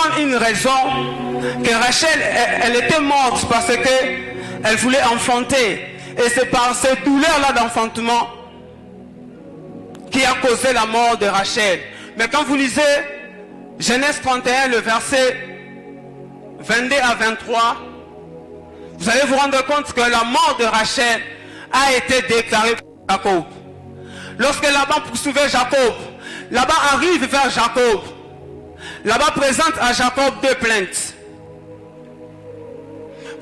donne une raison que Rachel, elle était morte parce qu'elle voulait enfanter. Et c'est par cette douleur-là d'enfantement qui a causé la mort de Rachel. Mais quand vous lisez Genèse 31, le verset 22 à 23, vous allez vous rendre compte que la mort de Rachel a été déclarée par Jacob. Lorsque Laban poursuivait Jacob, Laban arrive vers Jacob. Laban présente à Jacob deux plaintes.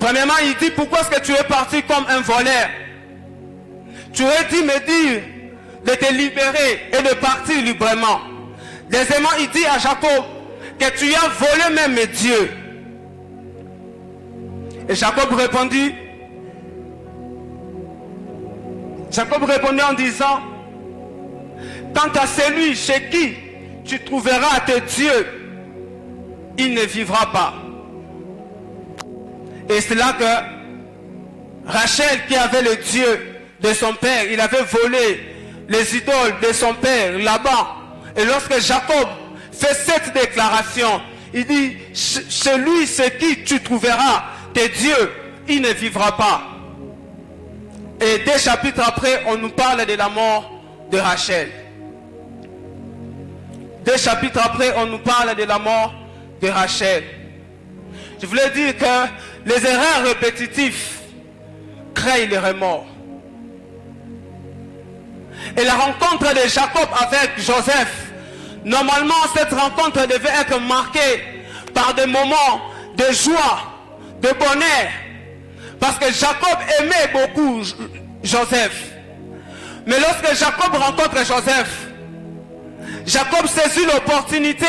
Premièrement, il dit: pourquoi est-ce que tu es parti comme un voleur? Tu aurais dû me dire de te libérer et de partir librement. Deuxièmement, il dit à Jacob que tu as volé même mes dieux. Et Jacob répondit en disant: quant à celui chez qui tu trouveras tes dieux, il ne vivra pas. Et c'est là que Rachel, qui avait le Dieu de son père, il avait volé les idoles de son père, Laban. Et lorsque Jacob fait cette déclaration, il dit: celui chez qui tu trouveras tes dieux, il ne vivra pas. Et 2 chapitres après, on nous parle de la mort de Rachel. 2 chapitres après, on nous parle de la mort de Rachel. Je voulais dire que les erreurs répétitives créent les remords. Et la rencontre de Jacob avec Joseph, normalement cette rencontre devait être marquée par des moments de joie, de bonheur. Parce que Jacob aimait beaucoup Joseph. Mais lorsque Jacob rencontre Joseph, Jacob saisit l'opportunité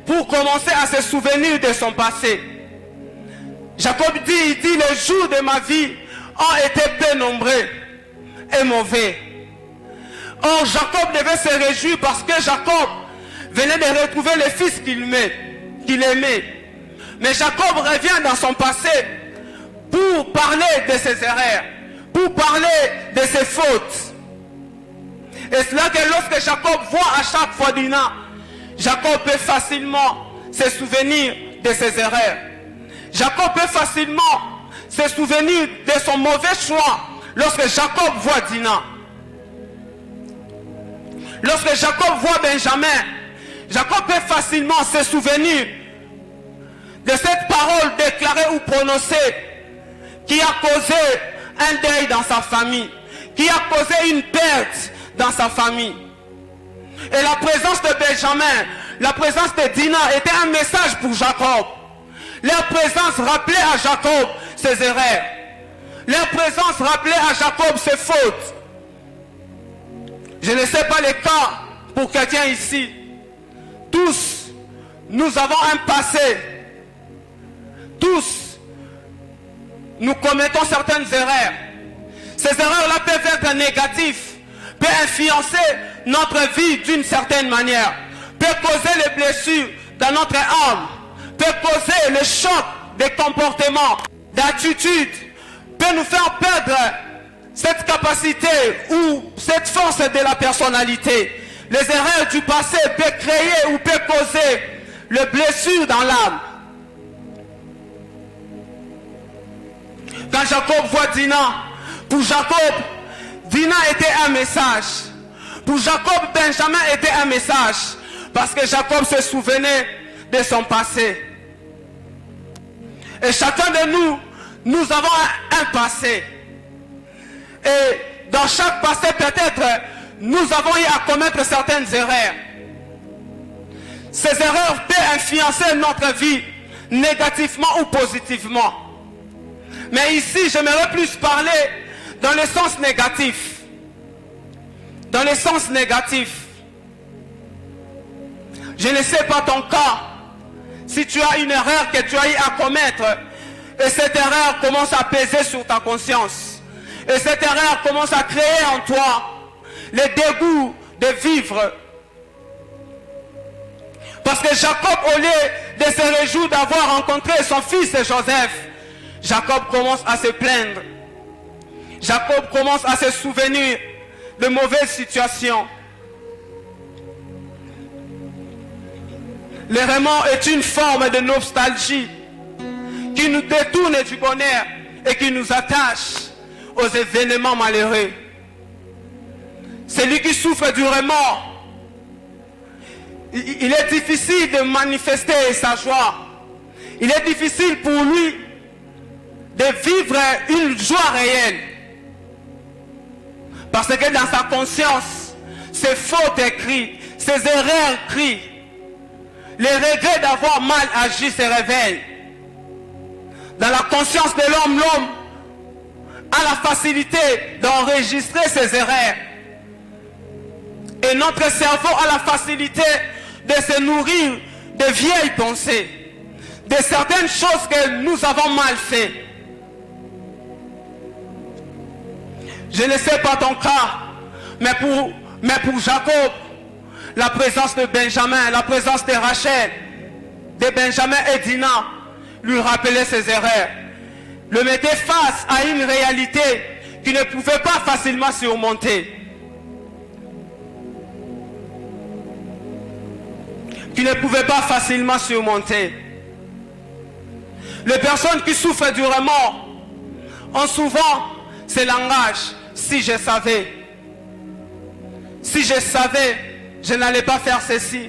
pour commencer à se souvenir de son passé. Jacob dit, les jours de ma vie ont été peu nombreux et mauvais. Or, Jacob devait se réjouir parce que Jacob venait de retrouver le fils qu'il aimait. Mais Jacob revient dans son passé pour parler de ses erreurs, pour parler de ses fautes. Et c'est là que lorsque Jacob voit à chaque fois Dina, Jacob peut facilement se souvenir de ses erreurs. Jacob peut facilement se souvenir de son mauvais choix lorsque Jacob voit Dina. Lorsque Jacob voit Benjamin, Jacob peut facilement se souvenir de cette parole déclarée ou prononcée qui a causé un deuil dans sa famille, qui a causé une perte dans sa famille. Et la présence de Benjamin, la présence de Dina était un message pour Jacob. Leur présence rappelait à Jacob ses erreurs. Leur présence rappelait à Jacob ses fautes. Je ne sais pas les cas pour quelqu'un ici. Tous, nous avons un passé. Tous, nous commettons certaines erreurs. Ces erreurs-là peuvent être négatives, peuvent influencer notre vie d'une certaine manière, peuvent causer les blessures dans notre âme, peuvent causer le choc des comportements, d'attitudes, peut nous faire perdre cette capacité ou cette force de la personnalité. Les erreurs du passé peuvent créer ou peuvent causer les blessures dans l'âme. Quand Jacob voit Dina, pour Jacob, Dina était un message. Pour Jacob, Benjamin était un message. Parce que Jacob se souvenait de son passé. Et chacun de nous, nous avons un passé. Et dans chaque passé, peut-être, nous avons eu à commettre certaines erreurs. Ces erreurs peuvent influencer notre vie négativement ou positivement. Mais ici, j'aimerais plus parler dans le sens négatif. Dans le sens négatif. Je ne sais pas ton cas. Si tu as une erreur que tu as eu à commettre, et cette erreur commence à peser sur ta conscience, et cette erreur commence à créer en toi le dégoût de vivre. Parce que Jacob, au lieu de se réjouir d'avoir rencontré son fils Joseph, Jacob commence à se plaindre. Jacob commence à se souvenir de mauvaises situations. L'errement est une forme de nostalgie qui nous détourne du bonheur et qui nous attache aux événements malheureux. Celui qui souffre du remords, il est difficile de manifester sa joie. Il est difficile pour lui de vivre une joie réelle. Parce que dans sa conscience, ses fautes crient, ses erreurs crient. Les regrets d'avoir mal agi se révèlent. Dans la conscience de l'homme, l'homme a la facilité d'enregistrer ses erreurs. Et notre cerveau a la facilité de se nourrir de vieilles pensées, de certaines choses que nous avons mal fait. Je ne sais pas ton cas, mais pour Jacob, la présence de Benjamin, la présence de Rachel, de Benjamin et Dina, lui rappelait ses erreurs, le mettait face à une réalité qu'il ne pouvait pas facilement surmonter. Qu'il ne pouvait pas facilement surmonter. Les personnes qui souffrent du remords ont souvent ce langage. Si je savais, je n'allais pas faire ceci.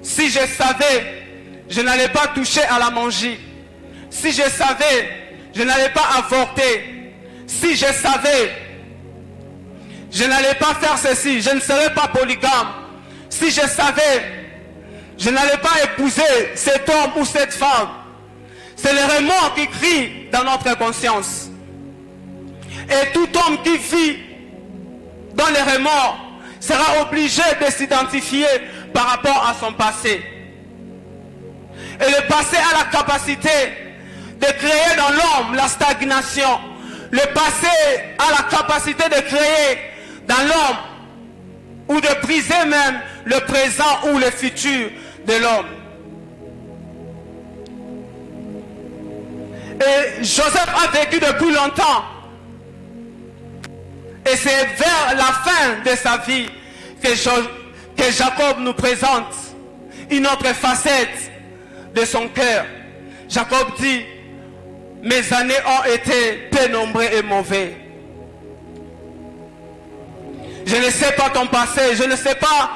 Si je savais, je n'allais pas toucher à la manger. Si je savais, je n'allais pas avorter. Si je savais, je n'allais pas faire ceci. Je ne serais pas polygame. Si je savais, je n'allais pas épouser cet homme ou cette femme. C'est le remords qui crie dans notre conscience. Et tout homme qui vit dans les remords sera obligé de s'identifier par rapport à son passé. Et le passé a la capacité de créer dans l'homme la stagnation. Le passé a la capacité de créer dans l'homme ou de briser même le présent ou le futur de l'homme. Et Joseph a vécu depuis longtemps. Et c'est vers la fin de sa vie que Jacob nous présente une autre facette de son cœur. Jacob dit, mes années ont été peu nombreuses et mauvais. Je ne sais pas ton passé, je ne sais pas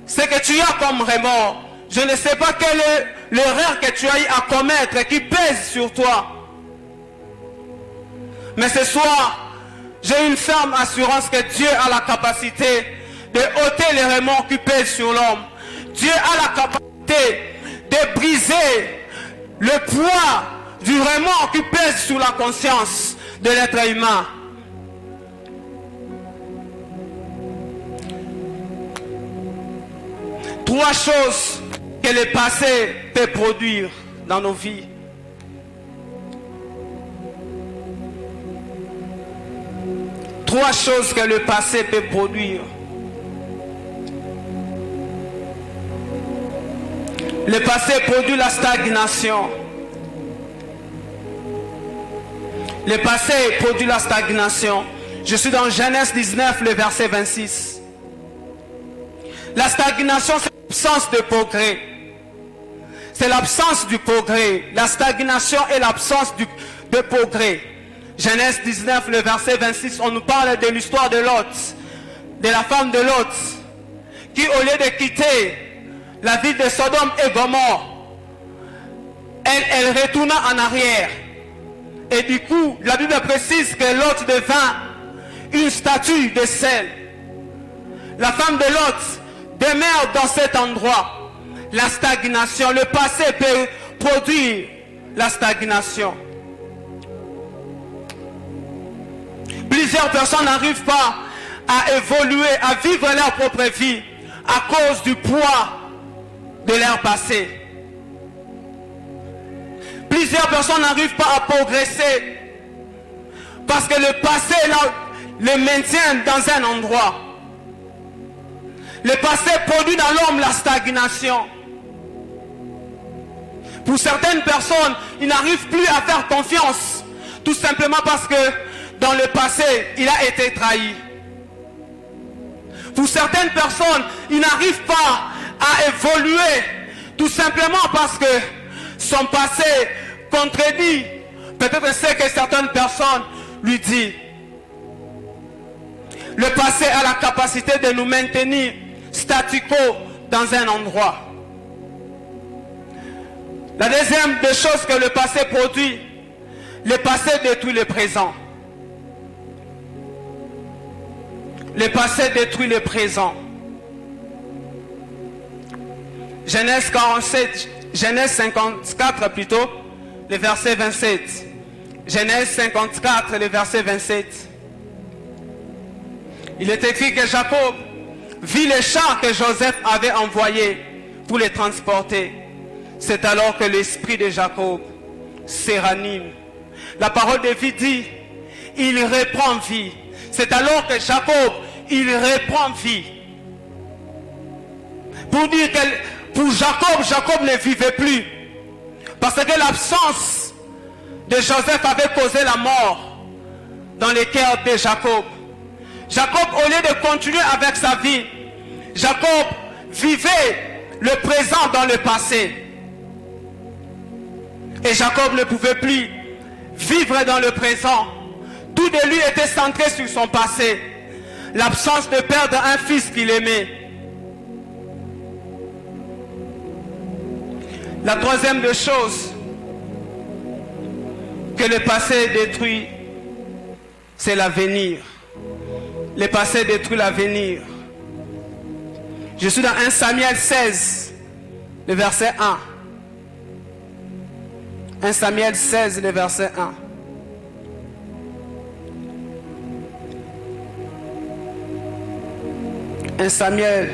ce que tu as comme remords. Je ne sais pas quelle est l'erreur que tu as eu à commettre qui pèse sur toi. Mais ce soir, j'ai une ferme assurance que Dieu a la capacité de ôter les remords qui pèsent sur l'homme. Dieu a la capacité de briser le poids du remords qui pèse sur la conscience de l'être humain. Trois choses que le passé peut produire dans nos vies. Trois choses que le passé peut produire. Le passé produit la stagnation. Le passé produit la stagnation. Je suis dans Genèse 19, le verset 26. La stagnation, c'est l'absence de progrès. C'est l'absence du progrès. La stagnation est l'absence de progrès. Genèse 19, le verset 26, on nous parle de l'histoire de Lot, de la femme de Lot, qui au lieu de quitter la ville de Sodome et Gomorrhe, elle retourna en arrière. Et du coup, la Bible précise que Lot devint une statue de sel. La femme de Lot demeure dans cet endroit. La stagnation, le passé peut produire la stagnation. Plusieurs personnes n'arrivent pas à évoluer, à vivre leur propre vie à cause du poids de leur passé. Plusieurs personnes n'arrivent pas à progresser parce que le passé le maintient dans un endroit. Le passé produit dans l'homme la stagnation. Pour certaines personnes, ils n'arrivent plus à faire confiance, tout simplement parce que dans le passé, il a été trahi. Pour certaines personnes, ils n'arrivent pas à évoluer Tout simplement parce que son passé contredit peut-être ce que certaines personnes lui disent. Le passé a la capacité de nous maintenir statu quo dans un endroit. La deuxième des choses que le passé produit, le passé détruit le présent. Le passé détruit le présent. Genèse 54 plutôt, le verset 27. Genèse 54, le verset 27. Il est écrit que Jacob vit les chars que Joseph avait envoyés pour les transporter. C'est alors que l'esprit de Jacob se ranime. La parole de vie dit, il reprend vie. C'est alors que Jacob, il reprend vie. Pour dire que pour Jacob, Jacob ne vivait plus. Parce que l'absence de Joseph avait causé la mort dans le cœur de Jacob. Jacob, au lieu de continuer avec sa vie, Jacob vivait le présent dans le passé. Et Jacob ne pouvait plus vivre dans le présent. Tout de lui était centré sur son passé. L'absence de perdre un fils qu'il aimait. La troisième des choses que le passé détruit, c'est l'avenir. Le passé détruit l'avenir. Je suis dans 1 Samuel 16, le verset 1. 1 Samuel 16, le verset 1. « 1 Samuel,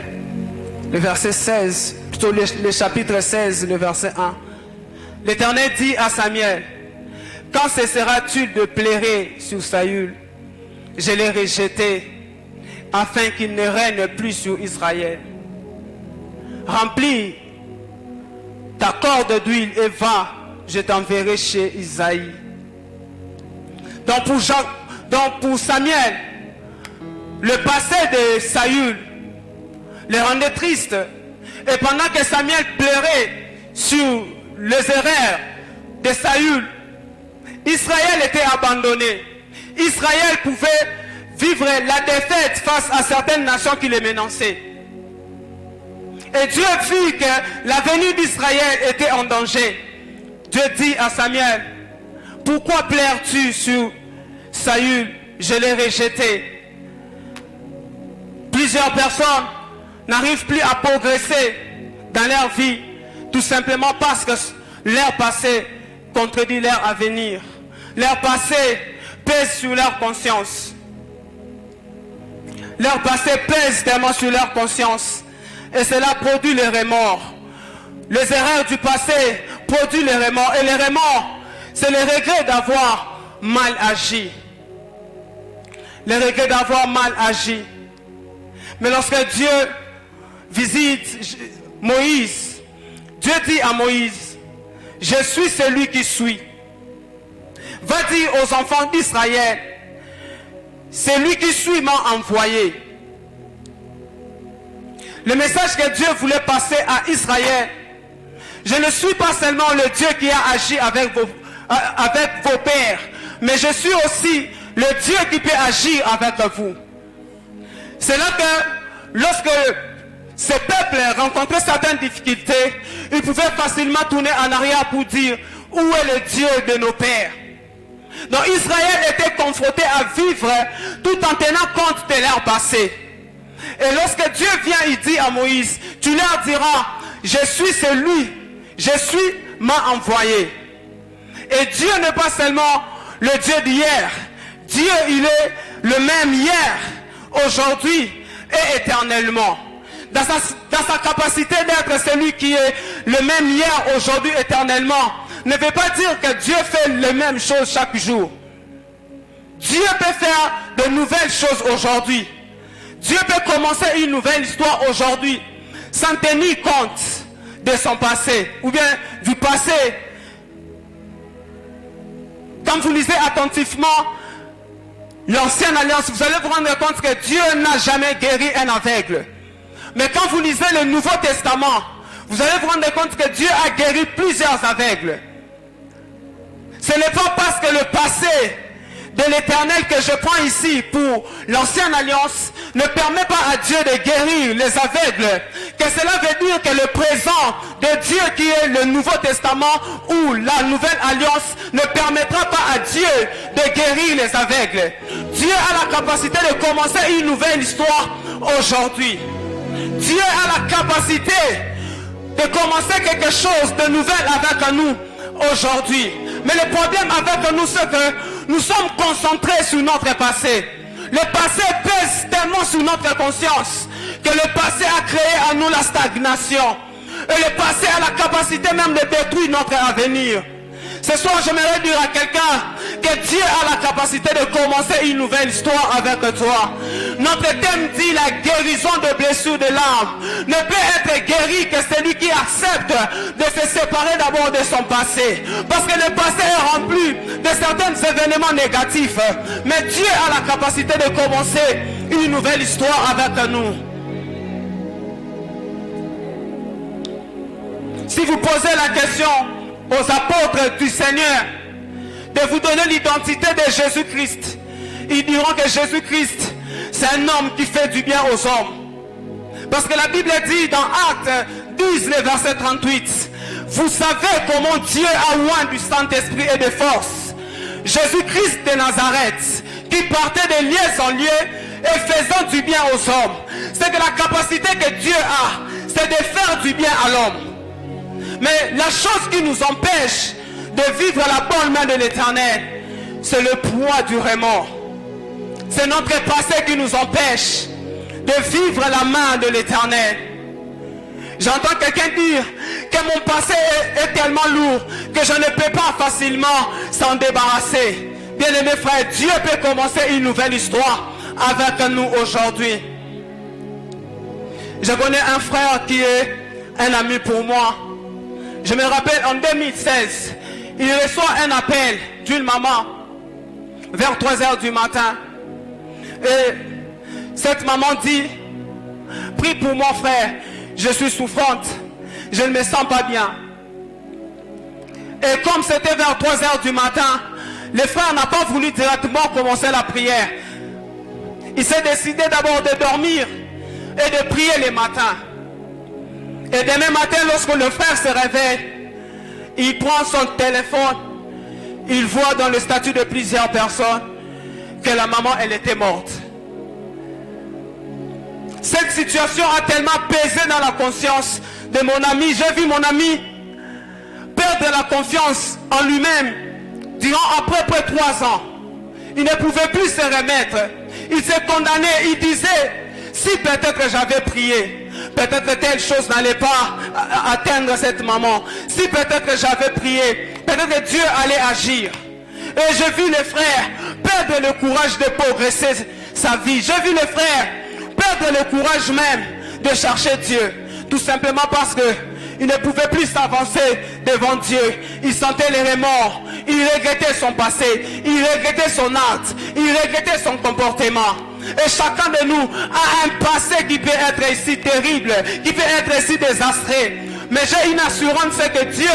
le verset 16, plutôt le chapitre 16, le verset 1. L'Éternel dit à Samuel, « Quand cessera-t-il de pleurer sur Saül? Je l'ai rejeté, afin qu'il ne règne plus sur Israël. Remplis ta corde d'huile et va, je t'enverrai chez Isaïe. » Donc pour Samuel, le passé de Saül le rendait triste. Et pendant que Samuel pleurait sur les erreurs de Saül, Israël était abandonné. Israël pouvait vivre la défaite face à certaines nations qui les menaçaient. Et Dieu vit que l'avenir d'Israël était en danger. Dieu dit à Samuel, « Pourquoi pleures-tu sur Saül? Je l'ai rejeté. » Plusieurs personnes n'arrivent plus à progresser dans leur vie, tout simplement parce que leur passé contredit leur avenir. Leur passé pèse sur leur conscience. Leur passé pèse tellement sur leur conscience. Et cela produit le remords. Les erreurs du passé produisent le remords. Et le remords, c'est le regret d'avoir mal agi. Le regret d'avoir mal agi. Mais lorsque Dieu visite Moïse, Dieu dit à Moïse, « Je suis celui qui suis. » Va dire aux enfants d'Israël, « Celui qui suis m'a envoyé. » Le message que Dieu voulait passer à Israël, je ne suis pas seulement le Dieu qui a agi avec vos pères, mais je suis aussi le Dieu qui peut agir avec vous. C'est là que lorsque ces peuples rencontraient certaines difficultés, ils pouvaient facilement tourner en arrière pour dire, où est le Dieu de nos pères? Donc Israël était confronté à vivre tout en tenant compte de leur passé. Et lorsque Dieu vient, il dit à Moïse, tu leur diras, je suis celui, je suis m'a envoyé. Et Dieu n'est pas seulement le Dieu d'hier. Dieu, il est le même hier, aujourd'hui et éternellement. Dans sa capacité d'être celui qui est le même hier, aujourd'hui, éternellement, ne veut pas dire que Dieu fait les mêmes choses chaque jour. Dieu peut faire de nouvelles choses aujourd'hui. Dieu peut commencer une nouvelle histoire aujourd'hui sans tenir compte de son passé ou bien du passé. Quand vous lisez attentivement l'Ancienne Alliance, vous allez vous rendre compte que Dieu n'a jamais guéri un aveugle. Mais quand vous lisez le Nouveau Testament, vous allez vous rendre compte que Dieu a guéri plusieurs aveugles. Ce n'est pas parce que le passé de l'Éternel que je prends ici pour l'ancienne alliance ne permet pas à Dieu de guérir les aveugles, que cela veut dire que le présent de Dieu qui est le Nouveau Testament ou la Nouvelle Alliance ne permettra pas à Dieu de guérir les aveugles. Dieu a la capacité de commencer une nouvelle histoire aujourd'hui. Dieu a la capacité de commencer quelque chose de nouvel avec nous aujourd'hui. Mais le problème avec nous, c'est que nous sommes concentrés sur notre passé. Le passé pèse tellement sur notre conscience que le passé a créé à nous la stagnation. Et le passé a la capacité même de détruire notre avenir. Ce soir, j'aimerais dire à quelqu'un que Dieu a la capacité de commencer une nouvelle histoire avec toi. Notre thème dit la guérison de blessures de l'âme ne peut être guéri que celui qui accepte de se séparer d'abord de son passé. Parce que le passé est rempli de certains événements négatifs. Mais Dieu a la capacité de commencer une nouvelle histoire avec nous. Si vous posez la question aux apôtres du Seigneur de vous donner l'identité de Jésus-Christ, ils diront que Jésus-Christ, c'est un homme qui fait du bien aux hommes. Parce que la Bible dit dans Actes 10, le verset 38, vous savez comment Dieu a oint du Saint-Esprit et de force Jésus-Christ de Nazareth, qui partait de lieu en lieu et faisant du bien aux hommes. C'est que la capacité que Dieu a, c'est de faire du bien à l'homme. Mais la chose qui nous empêche de vivre la bonne main de l'Éternel, c'est le poids du remords. C'est notre passé qui nous empêche de vivre la main de l'Éternel. J'entends quelqu'un dire que mon passé est tellement lourd que je ne peux pas facilement s'en débarrasser. Bien-aimés frères, Dieu peut commencer une nouvelle histoire avec nous aujourd'hui. Je connais un frère qui est un ami pour moi. Je me rappelle en 2016, il reçoit un appel d'une maman vers 3 h du matin. Et cette maman dit, prie pour mon frère, je suis souffrante, je ne me sens pas bien. Et comme c'était vers 3 h du matin, le frère n'a pas voulu directement commencer la prière. Il s'est décidé d'abord de dormir et de prier le matin. Et demain matin, lorsque le frère se réveille, il prend son téléphone, il voit dans le statut de plusieurs personnes que la maman, elle était morte. Cette situation a tellement pesé dans la conscience de mon ami. J'ai vu mon ami perdre la confiance en lui-même durant à peu près 3 ans. Il ne pouvait plus se remettre. Il s'est condamné, il disait, si peut-être j'avais prié, peut-être telle chose n'allait pas atteindre cette maman. Si peut-être j'avais prié, peut-être Dieu allait agir. Et j'ai vu les frères perdre le courage de progresser sa vie. J'ai vu les frères perdre le courage même de chercher Dieu. Tout simplement parce qu'il ne pouvait plus s'avancer devant Dieu. Il sentait les remords. Il regrettait son passé. Il regrettait son acte. Il regrettait son comportement. Et chacun de nous a un passé qui peut être ici terrible, qui peut être ici désastreux. Mais j'ai une assurance, c'est que Dieu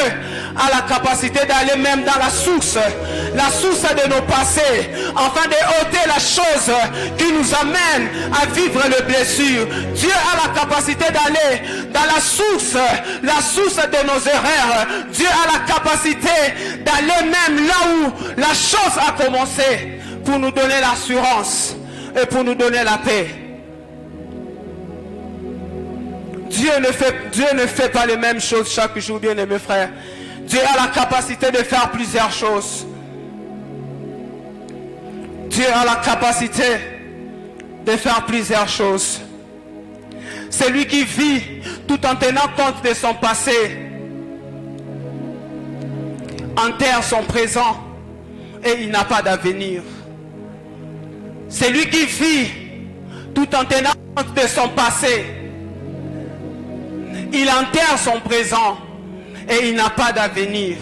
a la capacité d'aller même dans la source de nos passés, afin de ôter la chose qui nous amène à vivre les blessures. Dieu a la capacité d'aller dans la source de nos erreurs. Dieu a la capacité d'aller même là où la chose a commencé, pour nous donner l'assurance et pour nous donner la paix. Dieu ne fait pas les mêmes choses chaque jour, bien aimés frères. Dieu a la capacité de faire plusieurs choses. Dieu a la capacité de faire plusieurs choses. Celui qui vit tout en tenant compte de son passé enterre son présent et il n'a pas d'avenir. Celui qui vit tout en tenant compte de son passé, il enterre son présent et il n'a pas d'avenir.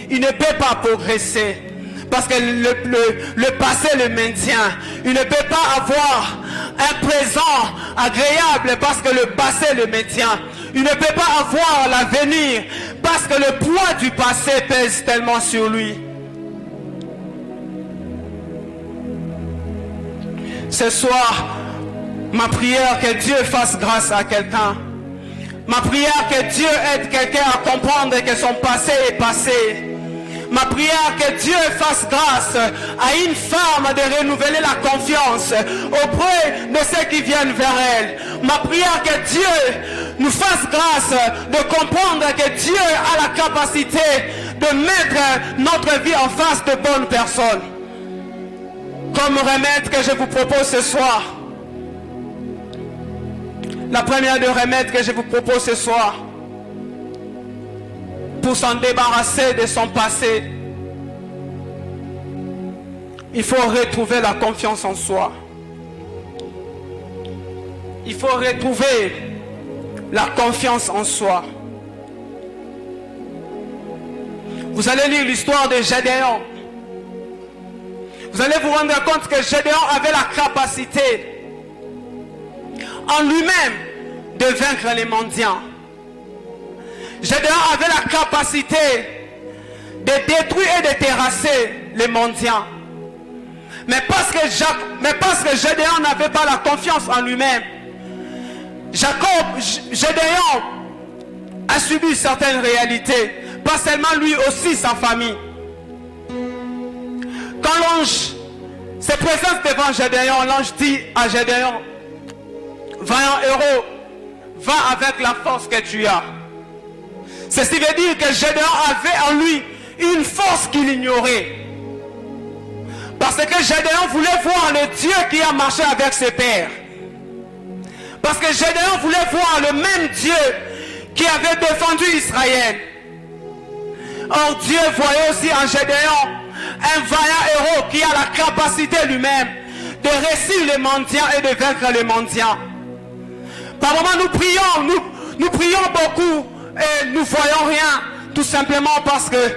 Il ne peut pas progresser parce que le passé le maintient. Il ne peut pas avoir un présent agréable parce que le passé le maintient. Il ne peut pas avoir l'avenir parce que le poids du passé pèse tellement sur lui. Ce soir, ma prière que Dieu fasse grâce à quelqu'un. Ma prière que Dieu aide quelqu'un à comprendre que son passé est passé. Ma prière que Dieu fasse grâce à une femme de renouveler la confiance auprès de ceux qui viennent vers elle. Ma prière que Dieu nous fasse grâce de comprendre que Dieu a la capacité de mettre notre vie en face de bonnes personnes. Comme remède que je vous propose ce soir. La première de remède que je vous propose ce soir. Pour s'en débarrasser de son passé, il faut retrouver la confiance en soi. Il faut retrouver la confiance en soi. Vous allez lire l'histoire de Gédéon. Vous allez vous rendre compte que Gédéon avait la capacité en lui-même de vaincre les mendiants. Gédéon avait la capacité de détruire et de terrasser les mendiants. Mais parce que Gédéon n'avait pas la confiance en lui-même, Gédéon a subi certaines réalités. Pas seulement lui, aussi sa famille. Quand l'ange se présente devant Gédéon, l'ange dit à Gédéon, vaillant héros, va avec la force que tu as. Ceci veut dire que Gédéon avait en lui une force qu'il ignorait. Parce que Gédéon voulait voir le Dieu qui a marché avec ses pères. Parce que Gédéon voulait voir le même Dieu qui avait défendu Israël. Or Dieu voyait aussi en Gédéon un vaillant héros qui a la capacité lui-même de réussir les mendiants et de vaincre les mendiants. Par moments nous prions beaucoup et nous ne voyons rien, tout simplement parce que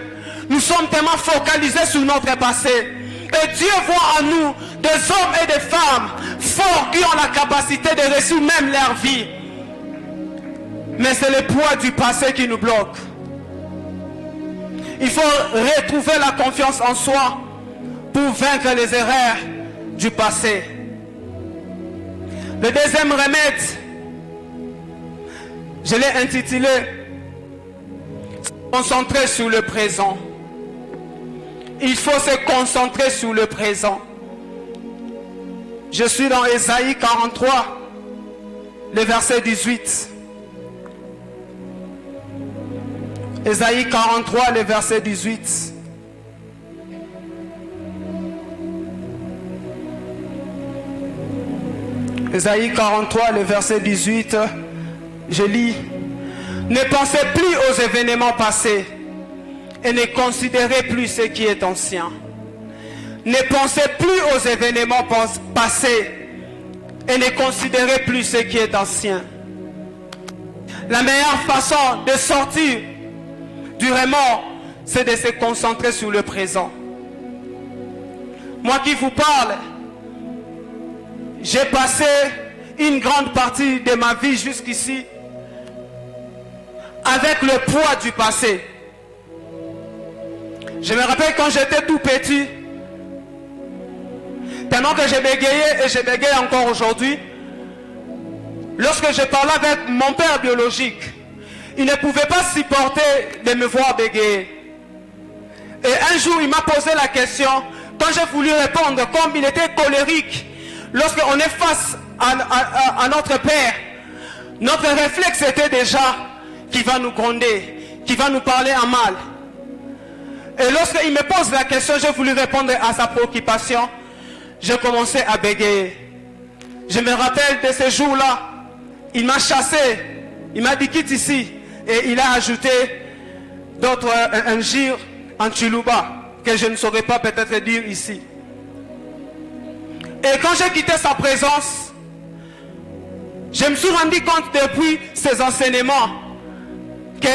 nous sommes tellement focalisés sur notre passé. Et Dieu voit en nous des hommes et des femmes forts qui ont la capacité de réussir même leur vie. Mais c'est le poids du passé qui nous bloque. Il faut retrouver la confiance en soi pour vaincre les erreurs du passé. Le deuxième remède, je l'ai intitulé « Concentrer sur le présent ». Il faut se concentrer sur le présent. Je suis dans Ésaïe 43, le verset 18. Ésaïe 43, le verset 18. Ésaïe 43, le verset 18. Je lis. Ne pensez plus aux événements passés et ne considérez plus ce qui est ancien. Ne pensez plus aux événements passés et ne considérez plus ce qui est ancien. La meilleure façon de sortir du remords, c'est de se concentrer sur le présent. Moi qui vous parle, j'ai passé une grande partie de ma vie jusqu'ici avec le poids du passé. Je me rappelle quand j'étais tout petit, tellement que j'ai bégayé et je bégaye encore aujourd'hui. Lorsque je parlais avec mon père biologique, il ne pouvait pas supporter de me voir bégayer. Et un jour, il m'a posé la question, quand j'ai voulu répondre, comme il était colérique, lorsqu'on est face à notre père, notre réflexe était déjà qu'il va nous gronder, qu'il va nous parler en mal. Et lorsqu'il me pose la question, j'ai voulu répondre à sa préoccupation, j'ai commencé à bégayer. Je me rappelle de ce jour-là, il m'a chassé, il m'a dit quitte ici. Et il a ajouté d'autres injures en Chiluba que je ne saurais pas peut-être dire ici. Et quand j'ai quitté sa présence, je me suis rendu compte depuis ces enseignements que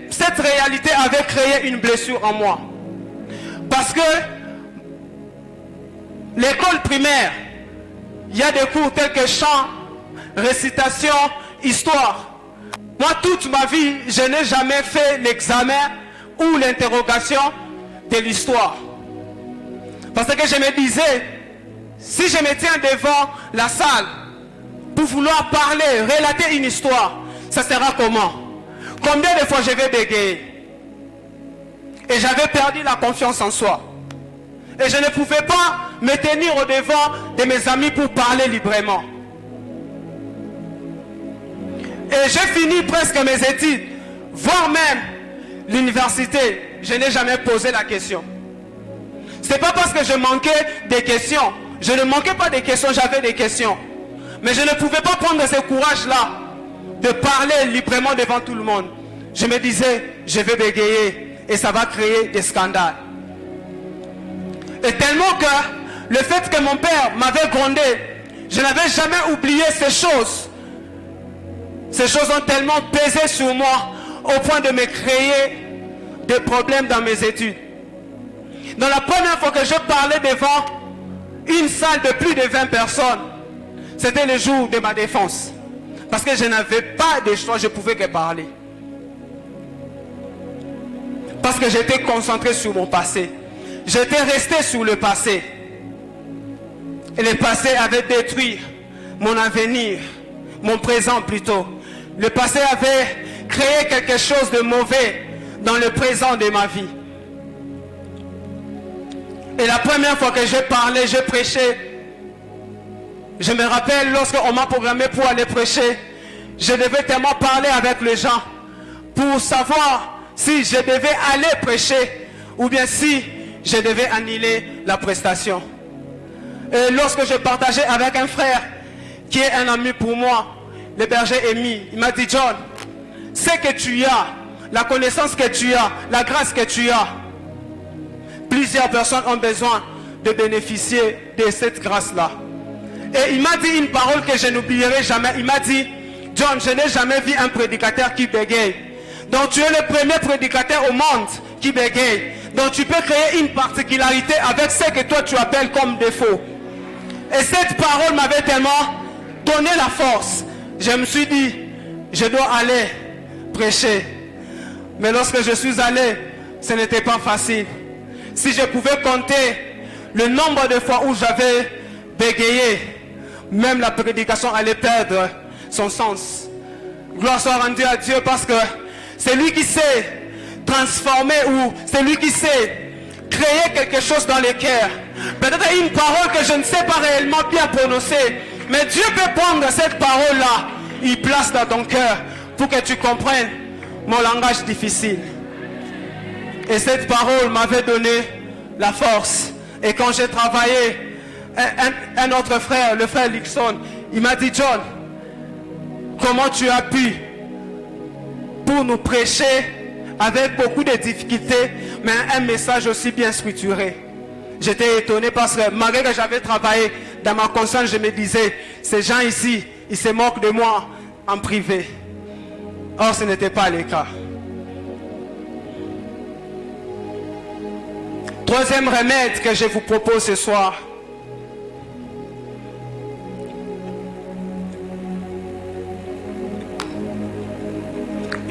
cette réalité avait créé une blessure en moi. Parce que l'école primaire, il y a des cours tels que chant, récitation, histoire. Moi, toute ma vie, je n'ai jamais fait l'examen ou l'interrogation de l'histoire. Parce que je me disais, si je me tiens devant la salle pour vouloir parler, relater une histoire, ça sera comment? Combien de fois je vais bégayer? Et j'avais perdu la confiance en soi. Et je ne pouvais pas me tenir au devant de mes amis pour parler librement. Et j'ai fini presque mes études, voire même l'université. Je n'ai jamais posé la question. Ce n'est pas parce que je manquais des questions. Je ne manquais pas des questions, j'avais des questions. Mais je ne pouvais pas prendre ce courage-là de parler librement devant tout le monde. Je me disais, je vais bégayer et ça va créer des scandales. Et tellement que le fait que mon père m'avait grondé, je n'avais jamais oublié ces choses. Ces choses ont tellement pesé sur moi au point de me créer des problèmes dans mes études. Dans la première fois que je parlais devant une salle de plus de 20 personnes, c'était le jour de ma défense. Parce que je n'avais pas de choix, je ne pouvais que parler. Parce que j'étais concentré sur mon passé. J'étais resté sur le passé. Et le passé avait détruit mon avenir, mon présent plutôt. Le passé avait créé quelque chose de mauvais dans le présent de ma vie. Et la première fois que j'ai parlé, j'ai prêché. Je me rappelle lorsqu'on m'a programmé pour aller prêcher, je devais tellement parler avec les gens pour savoir si je devais aller prêcher ou bien si je devais annuler la prestation. Et lorsque je partageais avec un frère qui est un ami pour moi, le berger Amy, il m'a dit, John, ce que tu as, la connaissance que tu as, la grâce que tu as, plusieurs personnes ont besoin de bénéficier de cette grâce-là. Et il m'a dit une parole que je n'oublierai jamais. Il m'a dit, John, je n'ai jamais vu un prédicateur qui bégaye. Donc tu es le premier prédicateur au monde qui bégaye. Donc tu peux créer une particularité avec ce que toi tu appelles comme défaut. Et cette parole m'avait tellement donné la force. Je me suis dit, je dois aller prêcher. Mais lorsque je suis allé, ce n'était pas facile. Si je pouvais compter le nombre de fois où j'avais bégayé, même la prédication allait perdre son sens. Gloire soit rendue à Dieu parce que c'est lui qui sait transformer ou c'est lui qui sait créer quelque chose dans les cœurs. Peut-être une parole que je ne sais pas réellement bien prononcer, mais Dieu peut prendre cette parole-là, il place dans ton cœur pour que tu comprennes mon langage difficile. Et cette parole m'avait donné la force. Et quand j'ai travaillé, un autre frère, le frère Lixon, il m'a dit, John, comment tu as pu pour nous prêcher avec beaucoup de difficultés, mais un message aussi bien structuré. J'étais étonné parce que malgré que j'avais travaillé dans ma conscience, je me disais, ces gens ici, ils se moquent de moi en privé. Or, ce n'était pas le cas. Troisième remède que je vous propose ce soir.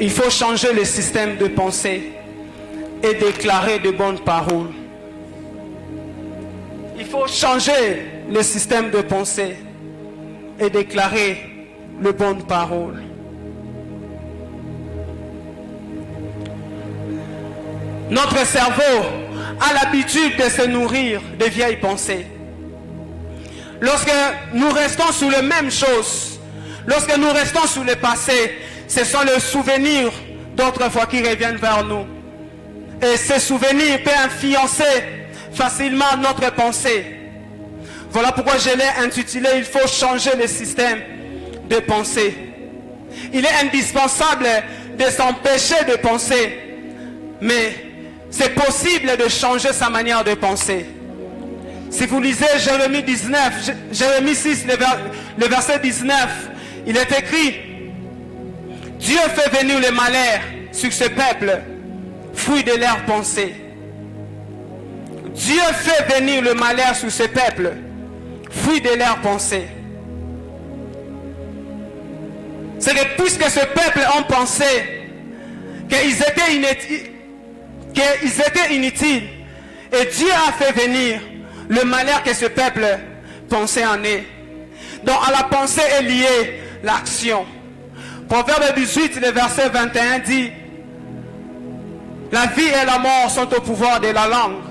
Il faut changer le système de pensée et déclarer de bonnes paroles. Il faut changer le système de pensée et déclarer de bonnes paroles. Notre cerveau a l'habitude de se nourrir de vieilles pensées. Lorsque nous restons sur les mêmes choses, lorsque nous restons sur le passé, ce sont les souvenirs d'autres fois qui reviennent vers nous. Et ces souvenirs peuvent influencer facilement notre pensée. Voilà pourquoi je l'ai intitulé « Il faut changer le système de pensée ». Il est indispensable de s'empêcher de penser, mais c'est possible de changer sa manière de penser. Si vous lisez Jérémie 19, Jérémie 6, le verset 19, il est écrit: Dieu fait venir le malheur sur ce peuple, fruit de leurs pensées. Dieu fait venir le malheur sur ce peuple, fruit de leurs pensées. C'est que puisque ce peuple ont pensé qu'ils étaient inutiles, et Dieu a fait venir le malheur que ce peuple pensait en eux. Donc à la pensée est liée l'action. Proverbe 18, le verset 21 dit: la vie et la mort sont au pouvoir de la langue.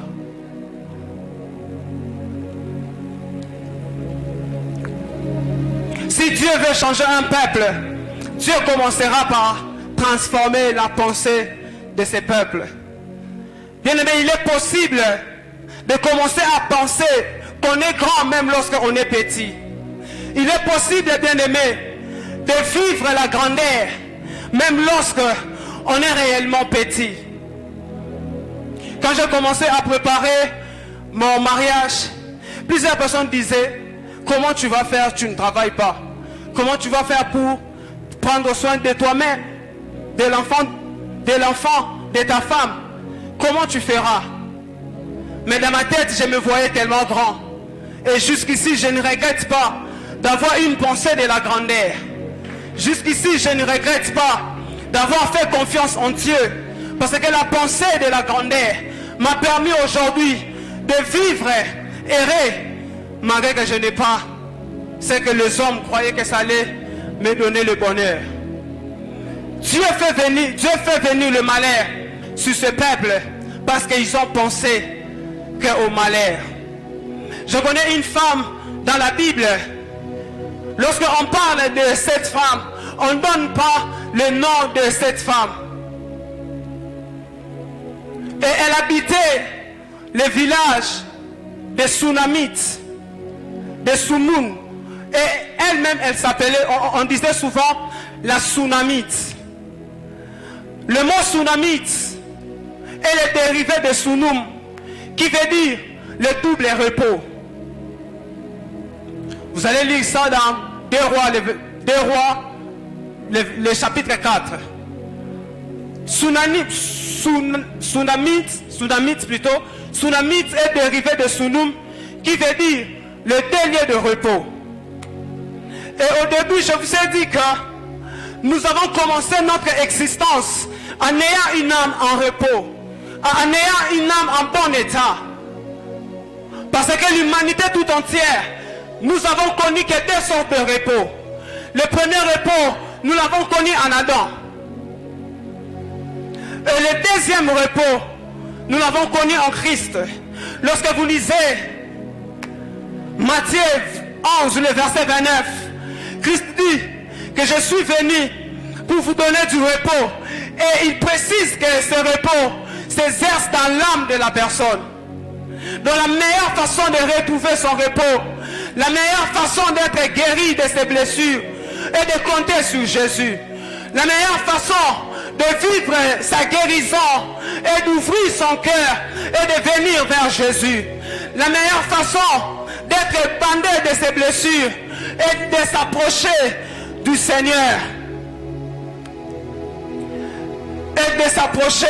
Si Dieu veut changer un peuple, Dieu commencera par transformer la pensée de ce peuple. Bien aimé, il est possible de commencer à penser qu'on est grand même lorsqu'on est petit. Il est possible, bien aimé, de vivre la grandeur même lorsqu'on est réellement petit. Quand j'ai commencé à préparer mon mariage, plusieurs personnes disaient: comment tu vas faire, tu ne travailles pas? Comment tu vas faire pour prendre soin de toi-même, de l'enfant, de ta femme? Comment tu feras? Mais dans ma tête, je me voyais tellement grand. Et jusqu'ici, je ne regrette pas d'avoir une pensée de la grandeur. Jusqu'ici, je ne regrette pas d'avoir fait confiance en Dieu. Parce que la pensée de la grandeur m'a permis aujourd'hui de vivre, errer, malgré que je n'ai pas ce que les hommes croyaient que ça allait me donner le bonheur. Dieu fait venir le malheur sur ce peuple parce qu'ils ont pensé qu'au malheur. Je connais une femme dans la Bible. Lorsqu'on parle de cette femme, on ne donne pas le nom de cette femme. Et elle habitait le village de Sunamites, de Sumun. Et elle-même, elle s'appelait, on disait souvent, la Sunamite. Le mot Sunamite est le dérivé de Sunum, qui veut dire le double repos. Vous allez lire ça dans 2 Rois, le chapitre 4. Sunamite est dérivé de Sunum, qui veut dire le dernier de repos. Et au début, je vous ai dit que nous avons commencé notre existence en ayant une âme en repos, en ayant une âme en bon état. Parce que l'humanité tout entière, nous avons connu que 2 sortes de repos. Le premier repos, nous l'avons connu en Adam. Et le deuxième repos, nous l'avons connu en Christ. Lorsque vous lisez Matthieu 11, le verset 29, Christ dit que je suis venu pour vous donner du repos. Et il précise que ce repos s'exerce dans l'âme de la personne. Donc la meilleure façon de retrouver son repos, la meilleure façon d'être guéri de ses blessures est de compter sur Jésus. La meilleure façon de vivre sa guérison est d'ouvrir son cœur et de venir vers Jésus. La meilleure façon d'être bandé de ses blessures est de s'approcher du Seigneur. Et de s'approcher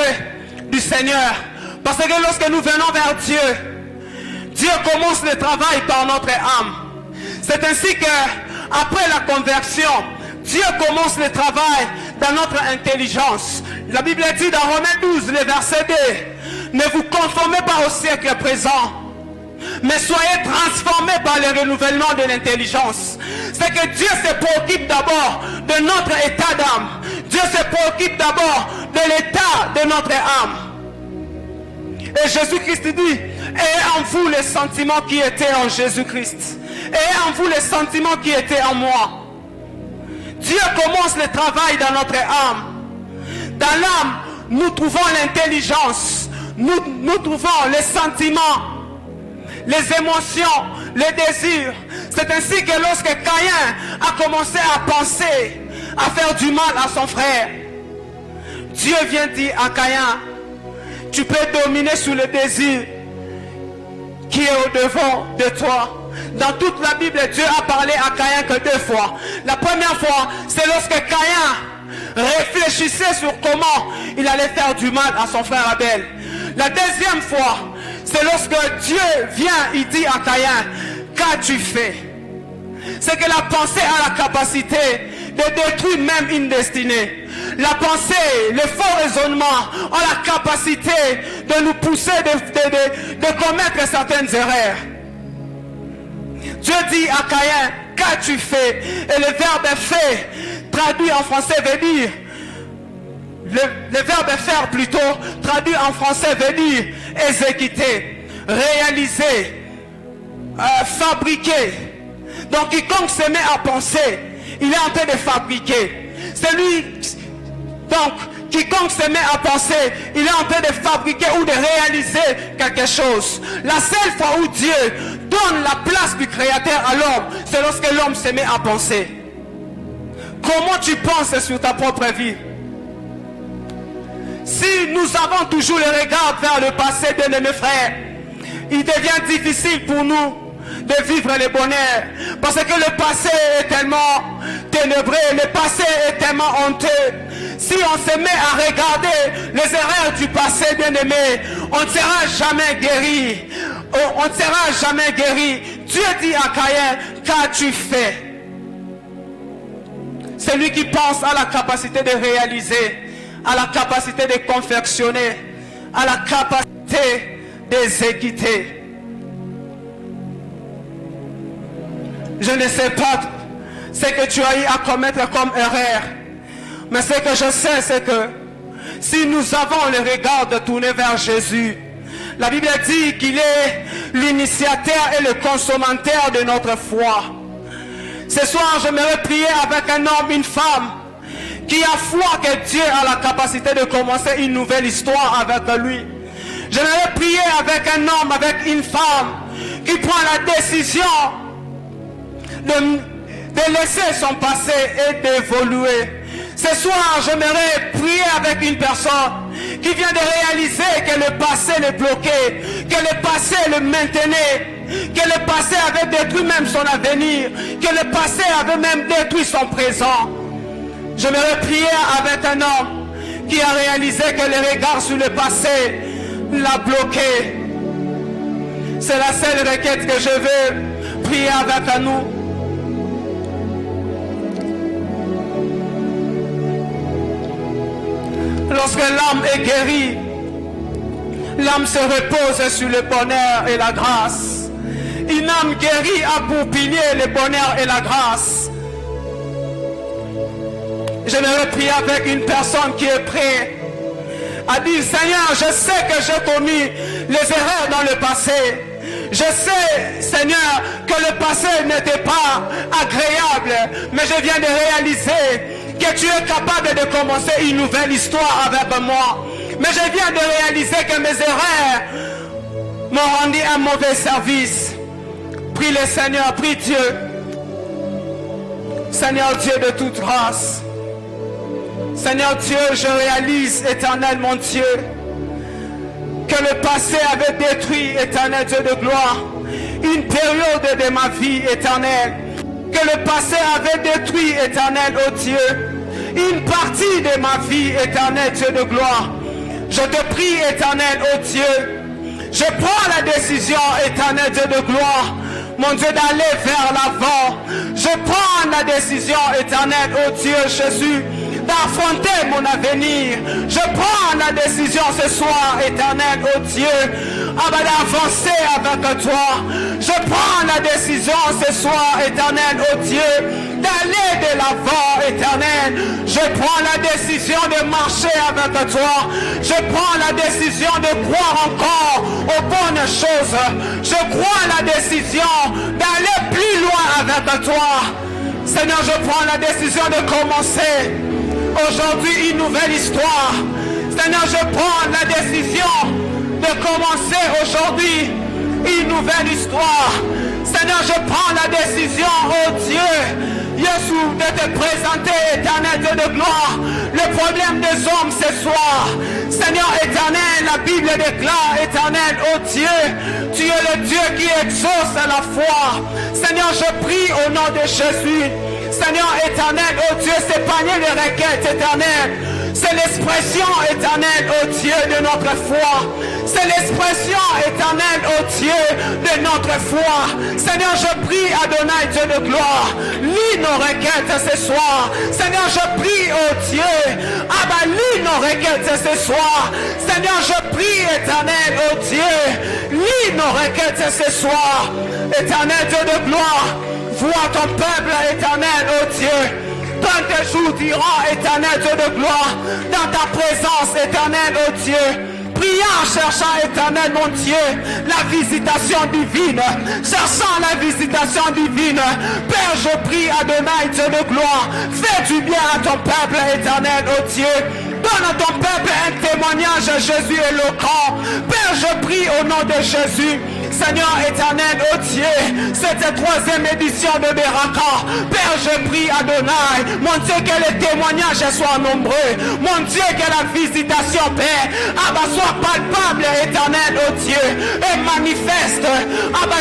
du Seigneur. Parce que lorsque nous venons vers Dieu, Dieu commence le travail par notre âme. C'est ainsi que après la conversion, Dieu commence le travail dans notre intelligence. La Bible dit dans Romains 12, le verset 2, ne vous conformez pas au siècle présent, mais soyez transformés par le renouvellement de l'intelligence. C'est que Dieu se préoccupe d'abord de notre état d'âme. Dieu se préoccupe d'abord de l'état de notre âme. Et Jésus-Christ dit, ayez en vous les sentiments qui étaient en Jésus-Christ. Ayez en vous les sentiments qui étaient en moi. Dieu commence le travail dans notre âme. Dans l'âme, nous trouvons l'intelligence. Nous trouvons les sentiments, les émotions, les désirs. C'est ainsi que lorsque Caïn a commencé à penser, à faire du mal à son frère, Dieu vient dire à Caïn, tu peux dominer sur le désir qui est au-devant de toi. Dans toute la Bible, Dieu a parlé à Caïn que 2 fois. La première fois, c'est lorsque Caïn réfléchissait sur comment il allait faire du mal à son frère Abel. La deuxième fois, c'est lorsque Dieu vient, il dit à Caïn qu'as-tu fait? C'est que la pensée a la capacité de détruire même une destinée. La pensée, les faux raisonnements ont la capacité de nous pousser de commettre certaines erreurs. Dieu dit à Caïn, qu'as-tu fait? Et le verbe fait, traduit en français, veut dire, le verbe faire plutôt, traduit en français, veut dire exécuter, réaliser, fabriquer. Donc quiconque se met à penser, il est en train de fabriquer. Donc quiconque se met à penser, il est en train de fabriquer ou de réaliser quelque chose. La seule fois où Dieu donne la place du Créateur à l'homme, c'est lorsque l'homme se met à penser. Comment tu penses sur ta propre vie? Si nous avons toujours le regard vers le passé de mes frères, il devient difficile pour nous de vivre le bonheur. Parce que le passé est tellement ténébreux, le passé est tellement honteux. Si on se met à regarder les erreurs du passé, bien-aimé, on ne sera jamais guéri. On ne sera jamais guéri. Dieu dit à Caïn, qu'as-tu fait? Celui qui pense à la capacité de réaliser, à la capacité de confectionner, à la capacité d'exécuter. Je ne sais pas ce que tu as eu à commettre comme erreur. Mais ce que je sais, c'est que si nous avons le regard de tourner vers Jésus, la Bible dit qu'il est l'initiateur et le consommateur de notre foi. Ce soir, j'aimerais prier avec un homme, une femme, qui a foi que Dieu a la capacité de commencer une nouvelle histoire avec lui. J'aimerais prier avec un homme, avec une femme, qui prend la décision de laisser son passé et d'évoluer. Ce soir, j'aimerais prier avec une personne qui vient de réaliser que le passé le bloquait, que le passé le maintenait, que le passé avait détruit même son avenir, que le passé avait même détruit son présent. J'aimerais prier avec un homme qui a réalisé que le regard sur le passé l'a bloqué. C'est la seule requête que je veux prier avec nous. Lorsque l'âme est guérie, l'âme se repose sur le bonheur et la grâce. Une âme guérie a pour pilier le bonheur et la grâce. J'aimerais prier avec une personne qui est prête à dire, Seigneur, je sais que j'ai commis les erreurs dans le passé. Je sais, Seigneur, que le passé n'était pas agréable, mais je viens de réaliser que tu es capable de commencer une nouvelle histoire avec moi. Mais je viens de réaliser que mes erreurs m'ont rendu un mauvais service. Prie le Seigneur, prie Dieu. Seigneur Dieu de toute grâce. Seigneur Dieu, je réalise, éternel mon Dieu, que le passé avait détruit, éternel Dieu de gloire, une période de ma vie éternelle. Que le passé avait détruit, éternel, oh Dieu, une partie de ma vie, éternel Dieu de gloire. Je te prie, éternel, oh Dieu, je prends la décision, éternel Dieu de gloire, mon Dieu, d'aller vers l'avant. Je prends la décision, éternel, oh Dieu Jésus, d'affronter mon avenir. Je prends la décision ce soir, éternel, oh Dieu, d'avancer avec toi. Je prends la décision ce soir, éternel, oh Dieu, d'aller de l'avant, éternel. Je prends la décision de marcher avec toi. Je prends la décision de croire encore aux bonnes choses. Je prends la décision d'aller plus loin avec toi. Seigneur, je prends la décision de commencer aujourd'hui une nouvelle histoire. Seigneur, je prends la décision de commencer aujourd'hui une nouvelle histoire. Seigneur, je prends la décision, oh Dieu, Jésus, de te présenter, éternel Dieu de gloire, le problème des hommes ce soir. Seigneur éternel, la Bible déclare, éternel, oh Dieu, tu es le Dieu qui exauce la foi. Seigneur, je prie au nom de Jésus. Seigneur éternel, oh Dieu, c'est panier de requêtes éternelles. C'est l'expression éternelle, oh Dieu, de notre foi. C'est l'expression éternelle, oh Dieu, de notre foi. Seigneur, je prie, Adonai, Dieu de gloire, lis nos requêtes ce soir. Seigneur, je prie, oh Dieu, lis nos requêtes ce soir. Seigneur, je prie, éternel, oh Dieu, lis nos requêtes ce soir. Éternel, Dieu de gloire, vois ton peuple, éternel, oh Dieu. Dans tes jours durant, éternel Dieu de gloire, dans ta présence, éternel, oh Dieu. Priant, cherchant, éternel, mon Dieu, la visitation divine. Cherchant la visitation divine. Père, je prie, Adonai, Dieu de gloire, fais du bien à ton peuple, éternel, oh Dieu. Donne à ton peuple un témoignage, Jésus éloquent. Père, je prie au nom de Jésus. Seigneur éternel, oh Dieu, cette troisième édition de Beraka. Père, je prie Adonai, mon Dieu, que les témoignages soient nombreux. Mon Dieu, que la visitation, Père, soit palpable, éternel, oh Dieu, et manifeste.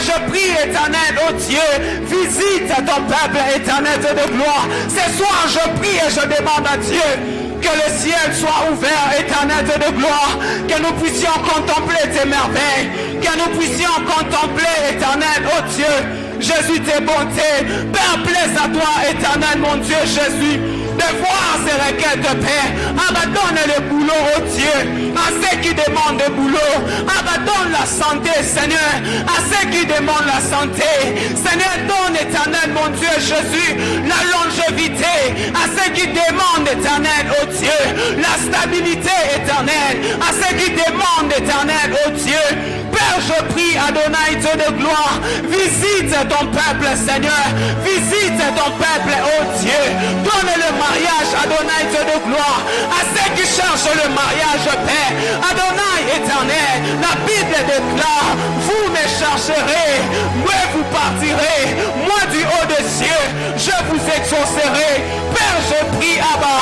Je prie, éternel, oh Dieu, visite ton peuple, éternel de gloire. Ce soir, je prie et je demande à Dieu que le ciel soit ouvert, éternel de gloire, que nous puissions contempler tes merveilles, que nous puissions contempler, éternel, oh Dieu, Jésus, tes bontés. Père, plaise à toi, éternel, mon Dieu, Jésus, de voir ces requêtes de paix. Donne le boulot, oh Dieu, à ceux qui demandent le boulot. Donne la santé, Seigneur, à ceux qui demandent la santé. Seigneur, donne, éternel, mon Dieu, Jésus, la longévité, à ceux qui demandent, éternel, oh Dieu, la stabilité éternelle, à ceux qui demandent, éternel, oh Dieu. Père, je prie, Adonai, Dieu de gloire, visite ton peuple, Seigneur, visite ton peuple, oh Dieu. Donne le mariage, Adonai, Dieu de gloire, à ceux qui cherchent le mariage, Père. Adonai, éternel, la Bible déclare, vous me chercherez, moi vous partirez, moi du haut des cieux, je vous exaucerai. Père, je prie, Abba,